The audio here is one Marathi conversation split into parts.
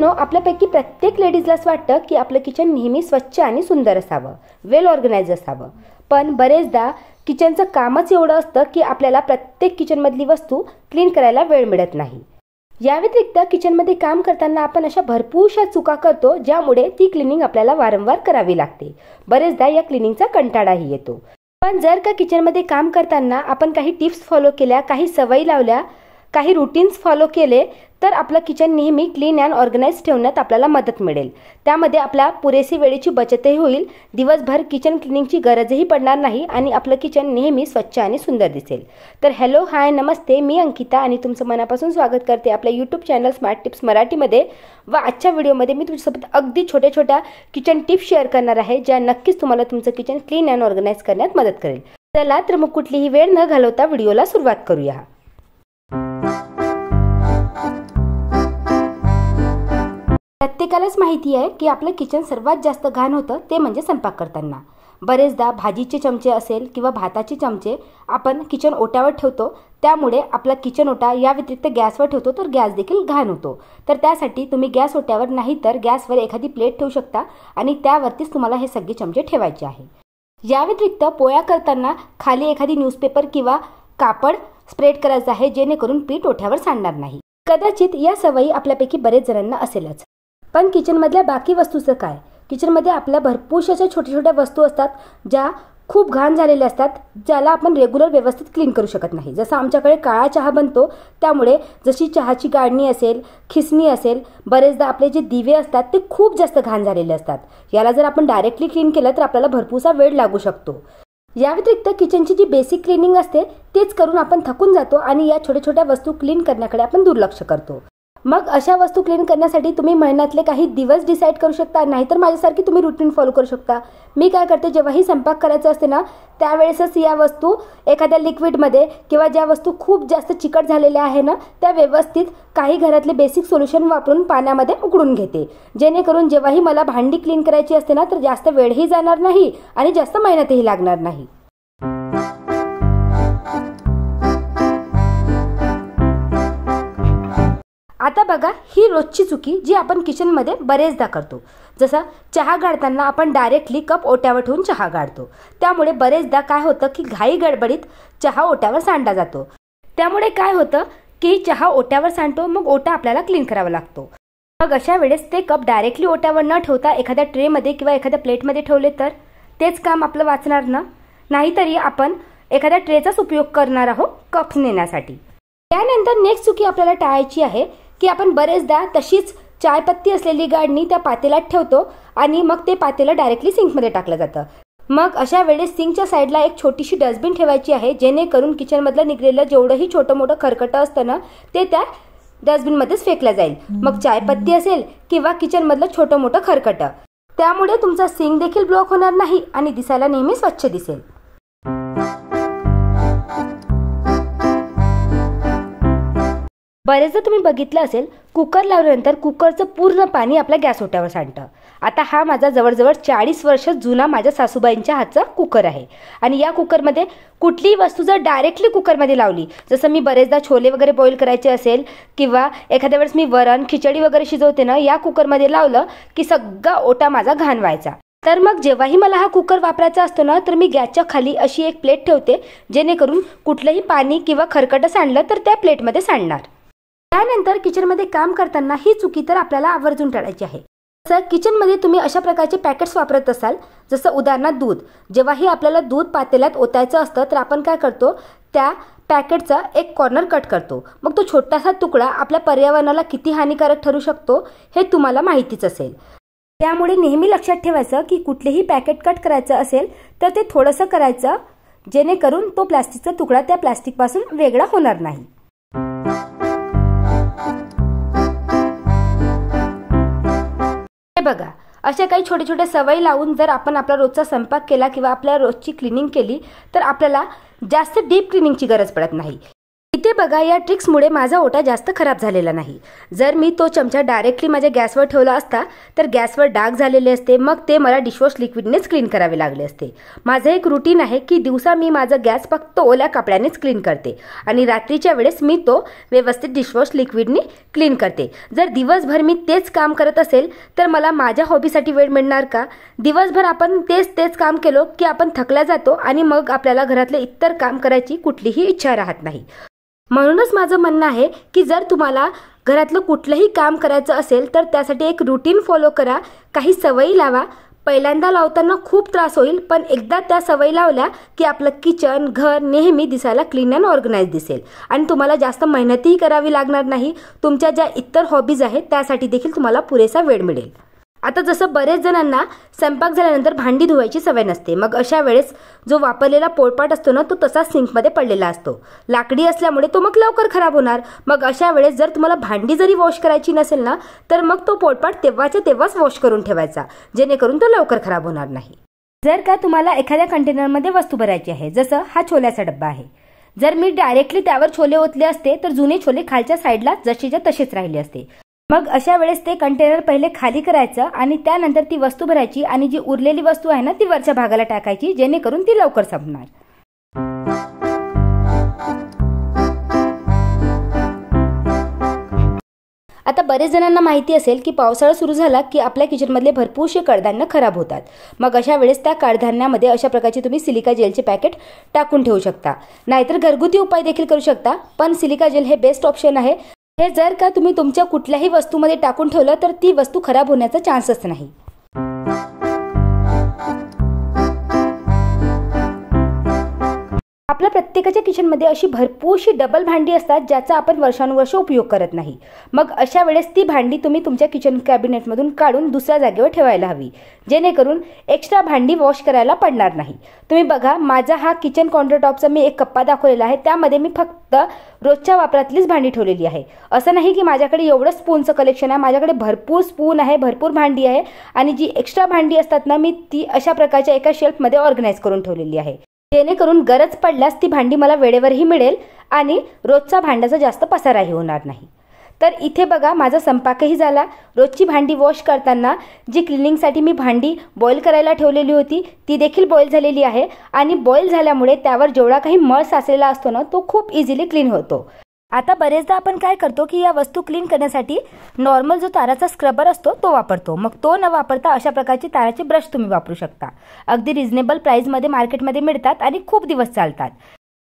मैत्रिणींनो, आपल्यापैकी प्रत्येक लेडीजलाच वाटतं की आपलं किचन नेहमी स्वच्छ आणि सुंदर असावं, वेल ऑर्गनाइज असावं. पण बरेचदा किचनचं कामच एवढं असतं की आपल्याला प्रत्येक किचनमधली वस्तू क्लीन करायला वेळ मिळत नाही. या व्यतिरिक्त किचनमध्ये काम करताना आपण अशा भरपूरशा चुका करतो ज्यामुळे ती क्लिनिंग आपल्याला वारंवार करावी लागते. बरेचदा या क्लिनिंगचा कंटाळाही येतो. पण जर का किचनमध्ये काम करताना आपण काही टिप्स फॉलो केल्या, काही सवयी लावल्या, काही रुटीन्स फॉलो केले तर आपलं किचन नेहमी क्लीन अँड ऑर्गनाइज ठेवण्यात आपल्याला मदत मिळेल. त्यामध्ये आपल्या पुरेशी वेळेची बचतही होईल, दिवसभर किचन क्लिनिंगची गरजही पडणार नाही आणि आपलं किचन नेहमी स्वच्छ आणि सुंदर दिसेल. तर हॅलो, हाय, नमस्ते, मी अंकिता आणि तुमचं मनापासून स्वागत करते आपल्या यूट्यूब चॅनल स्मार्ट टिप्स मराठीमध्ये. व आजच्या व्हिडिओमध्ये मी तुमच्यासोबत अगदी छोट्या छोट्या किचन टिप्स शेअर करणार आहे ज्या नक्कीच तुम्हाला तुमचं किचन क्लीन अँड ऑर्गनाइज करण्यात मदत करेल. चला तर मग कुठलीही वेळ न घालवता व्हिडिओला सुरुवात करूया. प्रत्येकालाच माहिती आहे की आपलं किचन सर्वात जास्त घाण होतं ते म्हणजे स्वयंपाक करताना. बरेचदा भाजीचे चमचे असेल किंवा भाताचे चमचे आपण किचन ओट्यावर ठेवतो, त्यामुळे आपला किचन ओटा या व्यतिरिक्त गॅसवर ठेवतो तर गॅस देखील घाण होतो. तर त्यासाठी तुम्ही गॅस ओट्यावर नाही तर गॅसवर एखादी प्लेट ठेवू शकता आणि त्यावरतीच तुम्हाला हे सगळे चमचे ठेवायचे आहे. या व्यतिरिक्त पोळ्या करताना खाली एखादी न्यूजपेपर किंवा कापड स्प्रेड करायचं आहे जेणेकरून पीठ ओठ्यावर सांडणार नाही. कदाचित या सवयी आपल्यापैकी बरेच जणांना असेलच. पण किचनमधल्या बाकी वस्तूचं काय? किचनमध्ये आपल्या भरपूरशा छोट्या छोट्या वस्तू असतात ज्या खूप घाण झालेल्या असतात, ज्याला आपण रेग्युलर व्यवस्थित क्लीन करू शकत नाही. जसं आमच्याकडे काळा चहा बनतो, त्यामुळे जशी चहाची गाळणी असेल, खिसणी असेल, बरेचदा आपले जे दिवे असतात ते खूप जास्त घाण झालेले असतात. याला जर आपण डायरेक्टली क्लीन केलं तर आपल्याला भरपूरसा वेळ लागू शकतो. या व्यतिरिक्त किचनची जी बेसिक क्लिनिंग असते तेच करून आपण थकून जातो आणि या छोट्या छोट्या वस्तू क्लीन करण्याकडे आपण दुर्लक्ष करतो. मग अशा वस्तू क्लीन करण्यासाठी तुम्ही महिन्यातले काही दिवस डिसाईड करू शकता, नाहीतर माझ्यासारखी तुम्ही रुटीन फॉलो करू शकता. मी काय करते, जेव्हाही स्वयंपाक करायचं असते ना त्यावेळेसच या वस्तू एखाद्या लिक्विडमध्ये किंवा ज्या वस्तू खूप जास्त चिकट झालेल्या आहे ना त्या व्यवस्थित काही घरातले बेसिक सोल्युशन वापरून पाण्यामध्ये उकळून घेते, जेणेकरून जेव्हाही मला भांडी क्लीन करायची असते ना तर जास्त वेळही जाणार नाही आणि जास्त मेहनतही लागणार नाही. आता बघा, ही रोजची चुकी जी आपण किचनमध्ये बरेचदा करतो. जसं चहा गाळताना आपण डायरेक्टली कप ओट्यावर ठेवून चहा गाळतो, त्यामुळे बरेचदा काय होतं की घाई गडबडीत चहा ओट्यावर सांडला जातो. त्यामुळे काय होतं की चहा ओट्यावर सांडतो, मग ओटा आपल्याला क्लीन करावा लागतो. मग अशा वेळेस ते कप डायरेक्टली ओट्यावर न ठेवता एखाद्या ट्रेमध्ये किंवा एखाद्या प्लेटमध्ये ठेवले तर तेच काम आपलं वाचणार ना. नाहीतरी आपण एखाद्या ट्रेचाच उपयोग करणार आहोत कप्स नेण्यासाठी. त्यानंतर नेक्स्ट चुकी आपल्याला टाळायची आहे की आपण बरेचदा तशीच चायपत्ती असलेली गाळणी त्या पातेल्यात ठेवतो आणि मग ते पातेलं डायरेक्टली सिंकमध्ये टाकलं जातं. मग अशा वेळेस सिंकच्या साईडला एक छोटीशी डस्टबिन ठेवायची आहे, जेणेकरून किचनमधलं निघलेलं जेवढंही छोटं मोठं खरकटं असतं ना ते त्या डस्टबिनमध्येच फेकलं जाईल. मग चायपत्ती असेल किंवा किचनमधलं छोटं मोठं खरकटं, त्यामुळे तुमचा सिंक देखील ब्लॉक होणार नाही आणि दिसायला नेहमी स्वच्छ दिसेल. बरेचदा तुम्ही बघितलं असेल, कुकर लावल्यानंतर कुकरचं पूर्ण पाणी आपल्या गॅस ओट्यावर सांडतं. आता हा माझा जवळजवळ 40 वर्ष जुना माझ्या सासूबाईंच्या हातचा कुकर आहे आणि या कुकरमध्ये कुठलीही वस्तू जर डायरेक्टली कुकरमध्ये लावली, जसं मी बरेचदा छोले वगैरे बॉईल करायचे असेल किंवा एखाद्या वेळेस मी वरण खिचडी वगैरे शिजवते ना, या कुकरमध्ये लावलं की सगळा ओटा माझा घाण व्हायचा. तर मग जेव्हाही मला हा कुकर वापरायचा असतो ना तर मी गॅसच्या खाली अशी एक प्लेट ठेवते, जेणेकरून कुठलंही पाणी किंवा खरकटं सांडलं तर त्या प्लेटमध्ये सांडणार. त्यानंतर किचनमध्ये काम करताना ही चुकी तर आपल्याला आवर्जून टाळायची आहे. जसं किचनमध्ये तुम्ही अशा प्रकारचे पॅकेट्स वापरत असाल, जसं उदाहरणार्थ दूध. जेव्हाही आपल्याला दूध पातेल्यात ओतायचं असतं तर आपण काय करतो, त्या पॅकेटचा एक कॉर्नर कट करतो. मग तो छोटासा तुकडा आपल्या पर्यावरणाला किती हानिकारक ठरू शकतो हे तुम्हाला माहितीच असेल. त्यामुळे नेहमी लक्षात ठेवायचं की कुठलेही पॅकेट कट करायचं असेल तर ते थोडंसं करायचं, जेणेकरून तो प्लास्टिकचा तुकडा त्या प्लास्टिकपासून वेगळा होणार नाही. बघा, अशा काही छोटे छोटे सवयी लावून जर आपण आपला रोजचा स्वयंपाक केला किंवा आपल्या रोजची क्लिनिंग केली तर आपल्याला जास्त डीप क्लिनिंगची गरज पडत नाही. इथे बघा, या ट्रिक्समुळे माझा ओटा जास्त खराब झालेला नाही। जर मी तो चमचा डायरेक्टली माझ्या गॅसवर ठेवला असता तर गॅसवर डाग झालेले असते, मग ते मला डिशवॉश लिक्विडनेच क्लीन करावे लागले असते। माझं एक रुटीन आहे की दिवसा मी माझा गॅस फक्त ओल्या कपड्यानेच क्लीन करते आणि रात्रीच्या वेळेस मी तो व्यवस्थित डिशवॉश लिक्विडने क्लीन करते। जर दिवसभर मी तेच काम करत असेल तर मला माझ्या हॉबीसाठी वेळ मिळणार का? दिवसभर आपण तेच काम केलो की आपण थकला जातो आणि मग आपल्याला घरातले इतर काम करायची कुठलीही इच्छा राहत नाही। म्हणूनच माझं म्हणणं आहे की जर तुम्हाला घरातलं कुठलंही काम करायचं असेल तर त्यासाठी एक रूटीन फॉलो करा, काही सवयी लावा। पहिल्यांदा लावताना खूप त्रास होईल, पण एकदा त्या सवयी लावल्या की आपलं किचन, घर नेहमी दिसायला क्लीन अँड ऑर्गनाइज दिसेल आणि तुम्हाला जास्त मेहनतही करावी लागणार नाही। तुमच्या ज्या इतर हॉबीज आहेत त्यासाठी देखील तुम्हाला पुरेसा वेळ मिळेल। आता जसं बरेच जणांना स्वयंपाक झाल्यानंतर भांडी धुवायची सवय नसते, मग अशा वेळेस जो वापरलेला पोळपाट असतो ना तो तसाच सिंकमध्ये पडलेला असतो। लाकडी असल्यामुळे तो मग लवकर खराब होणार। मग अशा वेळेस जर तुम्हाला भांडी जरी वॉश करायची नसेल ना तर मग तो पोळपाट तेव्हाच्या तेव्हाच वॉश करून ठेवायचा, जेणेकरून तो लवकर खराब होणार नाही। जर का तुम्हाला एखाद्या कंटेनरमध्ये वस्तू भरायची आहे, जसं हा छोल्याचा डब्बा आहे, जर मी डायरेक्टली त्यावर छोले ओतले असते तर जुने छोले खालच्या साईडला जशीच्या तसेच राहिले असते। मग अशा वेळेस ते कंटेनर पहिले खाली करायचं आणि त्यानंतर ती वस्तू भरायची आणि जी उरलेली वस्तू आहे ना ती वरच्या भागाला टाकायची, जेणेकरून ती लवकर संपणार। आता बरेच जणांना माहिती असेल की पावसाळा सुरू झाला की आपल्या किचनमधले भरपूरसे कडधान्य खराब होतात। मग अशा वेळेस त्या कडधान्यामध्ये अशा प्रकारचे तुम्ही सिलिका जेलचे पॅकेट टाकून ठेवू शकता, नाहीतर घरगुती उपाय देखील करू शकता, पण सिलिका जेल हे बेस्ट ऑप्शन आहे। हे जर का तुम्ही तुमच्या कुठल्याही वस्तूमध्ये टाकून ठेवलं तर ती वस्तू खराब होण्याचा चान्सच नाही। आपल्या प्रत्येकाच्या किचनमध्ये अशी भरपूरशी डबल भांडी असतात ज्याचा आपण वर्षानुवर्ष उपयोग करत नाही। मग अशा वेळेस ती भांडी तुम्ही तुमच्या किचन कॅबिनेटमधून काढून दुसऱ्या जागेवर ठेवायला हवी, जेणेकरून एक्स्ट्रा भांडी वॉश करायला पडणार नाही। तुम्ही बघा, माझा हा किचन काउंटरटॉपचा मी एक कप्पा दाखवलेला आहे, त्यामध्ये मी फक्त रोजच्या वापरातलीच भांडी ठेवलेली आहे। असं नाही की माझ्याकडे एवढं स्पूनचं कलेक्शन आहे, माझ्याकडे भरपूर स्पून आहे, भरपूर भांडी आहे आणि जी एक्स्ट्रा भांडी असतात ना मी ती अशा प्रकारच्या एका शेल्फमध्ये ऑर्गनाइज करून ठेवलेली आहे, जेणेकरून गरज पडल्यास ती भांडी मला वेळेवरही मिळेल आणि रोजचा भांड्याचा जास्त पसाराही होणार नाही। तर इथे बघा, माझा स्वयंपाकही झाला। रोजची भांडी वॉश करताना जी क्लिनिंगसाठी मी भांडी बॉईल करायला ठेवलेली होती ती देखील बॉईल झालेली आहे आणि बॉईल झाल्यामुळे त्यावर जेवढा काही मळ साचलेला असतो ना तो खूप इझिली क्लीन होतो। आता बरेचदा आपण काय करतो की या वस्तू क्लीन करण्यासाठी नॉर्मल जो ताराचा स्क्रबर असतो तो वापरतो, मग तो न वापरता अशा प्रकारचे ताराचे ब्रश तुम्ही वापरू शकता। अगदी रिझनेबल प्राइसमध्ये मार्केटमध्ये मिळतात आणि खूप दिवस चालतात।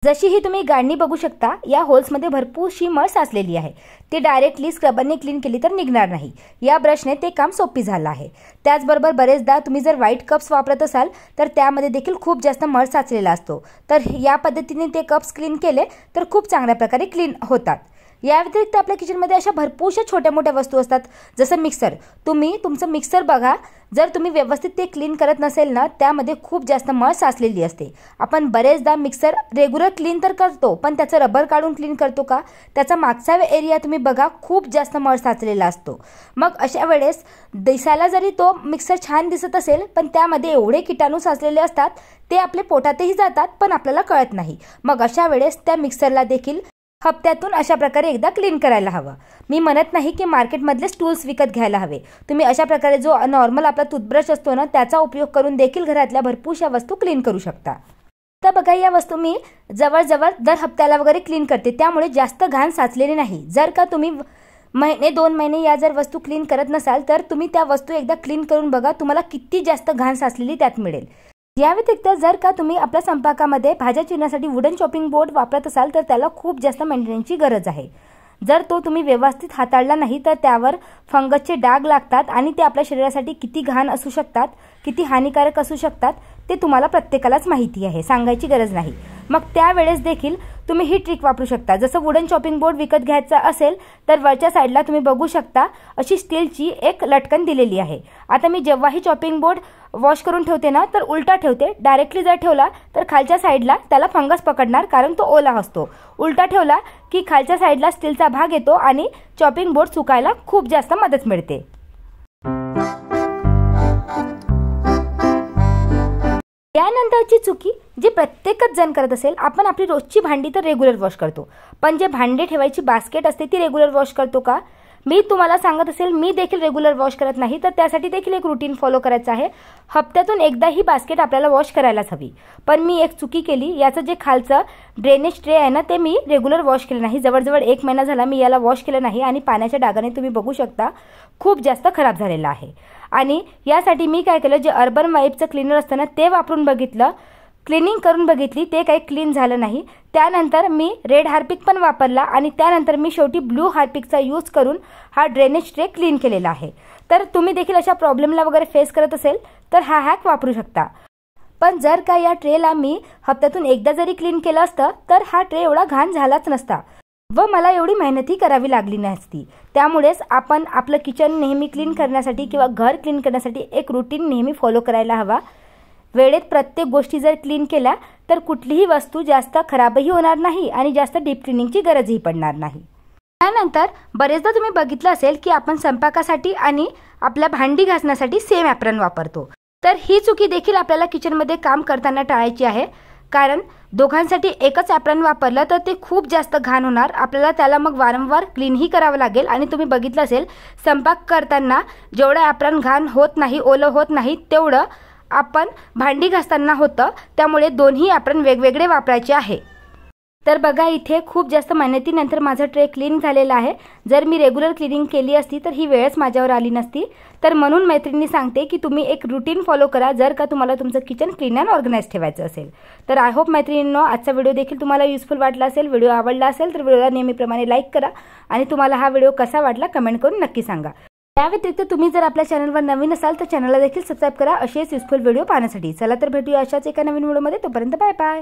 जशी ही तुम्ही गाळणी बघू शकता, या होल्समध्ये भरपूरशी मळ साचलेली आहे, ती डायरेक्टली स्क्रबरने क्लीन केली तर निघणार नाही। या ब्रशने ते काम सोपी झालं आहे। त्याचबरोबर बरेचदा तुम्ही जर व्हाईट कप्स वापरत असाल तर त्यामध्ये देखील खूप जास्त मळ साचलेला असतो, तर या पद्धतीने ते कप्स क्लीन केले तर खूप चांगल्या प्रकारे क्लीन होतात। या व्यतिरिक्त आपल्या किचनमध्ये अशा भरपूरशा छोट्या मोठ्या वस्तू असतात, जसं मिक्सर। तुम्ही तुमचं मिक्सर बघा, जर तुम्ही व्यवस्थित ते क्लीन करत नसेल ना त्यामध्ये खूप जास्त मळ साचलेली असते। आपण बरेचदा मिक्सर रेग्युलर क्लीन तर करतो, पण त्याचं रबर काढून क्लीन करतो का? त्याचा मागचा एरिया तुम्ही बघा, खूप जास्त मळ साचलेला असतो। मग अशा वेळेस दिसायला जरी तो मिक्सर छान दिसत असेल पण त्यामध्ये एवढे किटाणू साचलेले असतात ते आपल्या पोटातही जातात पण आपल्याला कळत नाही। मग अशा वेळेस त्या मिक्सरला देखील हप्त्यातून अशा प्रकारे एकदा क्लीन करायला हवं। मी म्हणत नाही की मार्केटमधलेच टूल्स विकत घ्यायला हवे, तुम्ही अशा प्रकारे जो नॉर्मल आपला टूथब्रश असतो ना त्याचा उपयोग करून देखील घरातल्या भरपूरशा वस्तू क्लीन करू शकता। तर बघा, या वस्तू मी जवळजवळ दर हप्त्याला वगैरे क्लीन करते, त्यामुळे जास्त घाण साचलेली नाही। जर का तुम्ही महिने 2 महिने या जर वस्तू क्लीन करत नसाल तर तुम्ही त्या वस्तू एकदा क्लीन करून बघा, तुम्हाला किती जास्त घाण साचलेली त्यात मिळेल। या व्यतिरिक्त जर का तुम्ही आपल्या स्वयंपाकामध्ये भाज्या चिरण्यासाठी वुडन चॉपिंग बोर्ड वापरत असाल तर त्याला खूप जास्त मेंटेनन्सची गरज आहे। जर तो तुम्ही व्यवस्थित हाताळला नाही तर त्यावर फंगसचे डाग लागतात आणि ते आपल्या शरीरासाठी किती घाण असू शकतात, किती हानिकारक असू शकतात ते तुम्हाला प्रत्येकालाच माहिती आहे, सांगायची गरज नाही। मग त्यावेळेस देखील तुम्ही ही ट्रिक वापरू शकता। जसं वुडन चॉपिंग बोर्ड विकत घ्यायचा असेल तर वरच्या साईडला तुम्ही बघू शकता अशी स्टीलची एक लटकन दिलेली आहे। आता मी जेव्हाही चॉपिंग बोर्ड वॉश करून ठेवते ना तर उलटा ठेवते, डायरेक्टली जर ठेवला तर खालच्या साईडला त्याला फंगस पकडणार कारण तो ओला असतो। उलटा ठेवला की खालच्या साईडला स्टीलचा भाग येतो आणि चॉपिंग बोर्ड सुकायला खूप जास्त मदत मिळते। यानंतरची चुकी जी प्रत्येकच जण करत असेल, आपण आपली रोजची भांडी तर रेग्युलर वॉश करतो, पण जे भांडे ठेवायची बास्केट असते ती रेग्युलर वॉश करतो का? मी तुम्हाला सांगत असेल, मी देखील रेग्युलर वॉश करत नाही, तर त्यासाठी देखील एक रुटीन फॉलो करायचं आहे. हप्त्यातून एकदा ही बास्केट आपल्याला वॉश करायलाच हवी. पण मी एक चुकी केली, याचं जे खालचं ड्रेनेज ट्रे आहे ना, ते मी रेग्युलर वॉश केलं नाही. जवळजवळ 1 महिना झाला मी याला वॉश केलं नाही आणि पाण्याच्या डागाने तुम्ही बघू शकता खूप जास्त खराब झालेलं आहे. आणि यासाठी मी काय केलं, जे अर्बन वाईपचं क्लीनर असतं ना, ते वापरून बघितलं, क्लिनिंग करून बघितली, ते काही क्लीन झालं नाही. त्यानंतर मी रेड हार्पिक पण वापरला आणि त्यानंतर मी शेवटी ब्लू हार्पिकचा यूज करून हा ड्रेनेज ट्रे क्लीन केलेला आहे. तर तुम्ही देखील अशा प्रॉब्लेमला वगैरे फेस करत असेल तर हा हॅक वापरू शकता. पण जर का या ट्रेला मी हप्त्यातून एकदा जरी क्लीन केलं असतं तर हा ट्रे एवढा घाण झालाच नसता व मला एवढी मेहनतही करावी लागली नसती. त्यामुळेच आपण आपलं किचन नेहमी क्लीन करण्यासाठी किंवा घर क्लीन करण्यासाठी एक रुटीन नेहमी फॉलो करायला हवा. वेळेत प्रत्येक गोष्टी जर क्लीन केल्या तर कुठलीही वस्तू जास्त खराबही होणार नाही आणि जास्त डीप क्लिनिंगची गरजही पडणार नाही. त्यानंतर बरेचदा तुम्ही बघितलं असेल की आपण स्वयंपाकासाठी आणि आपल्या भांडी घासण्यासाठी सेम ॲप्रॉन वापरतो. तर ही चुकी देखील आपल्याला किचनमध्ये काम करताना टाळायची आहे. कारण दोघांसाठी एकच ॲप्रॉन वापरलं तर ते खूप जास्त घाण होणार. आपल्याला त्याला मग वारंवार क्लीनही करावं लागेल. आणि तुम्ही बघितलं असेल, स्वयंपाक करताना जेवढं ॲप्रॉन घाण होत नाही, ओलं होत नाही, तेवढं आपण भांडी घासताना होतं. त्यामुळे दोन्ही ॲप्रॉन वेगवेगळे वापरायचे आहे. तर बघा, इथे खूप जास्त मेहनतीनंतर माझं ट्रे क्लीन झालेलं आहे. जर मी रेग्युलर क्लिनिंग केली असती तर ही वेळच माझ्यावर आली नसती. तर म्हणून मैत्रिणी सांगते की तुम्ही एक रुटीन फॉलो करा जर का तुम्हाला तुमचं किचन क्लीन अँड ऑर्गनाइज ठेवायचं असेल. तर आय होप मैत्रिणींनो, आजचा व्हिडिओ देखील तुम्हाला युजफुल वाटला असेल. व्हिडिओ आवडला असेल तर व्हिडिओला नेहमीप्रमाणे लाईक करा आणि तुम्हाला हा व्हिडिओ कसा वाटला कमेंट करून नक्की सांगा. त्या व्यतिरिक्त तुम्ही जर आपल्या चॅनलवर नवीन असाल तर चॅनलला देखील सबस्क्राईब करा असेच युजफुल व्हिडिओ पाहण्यासाठी. चला तर भेटूया अशाच एका नवीन व्हिडिओमध्ये. तोपर्यंत बाय बाय.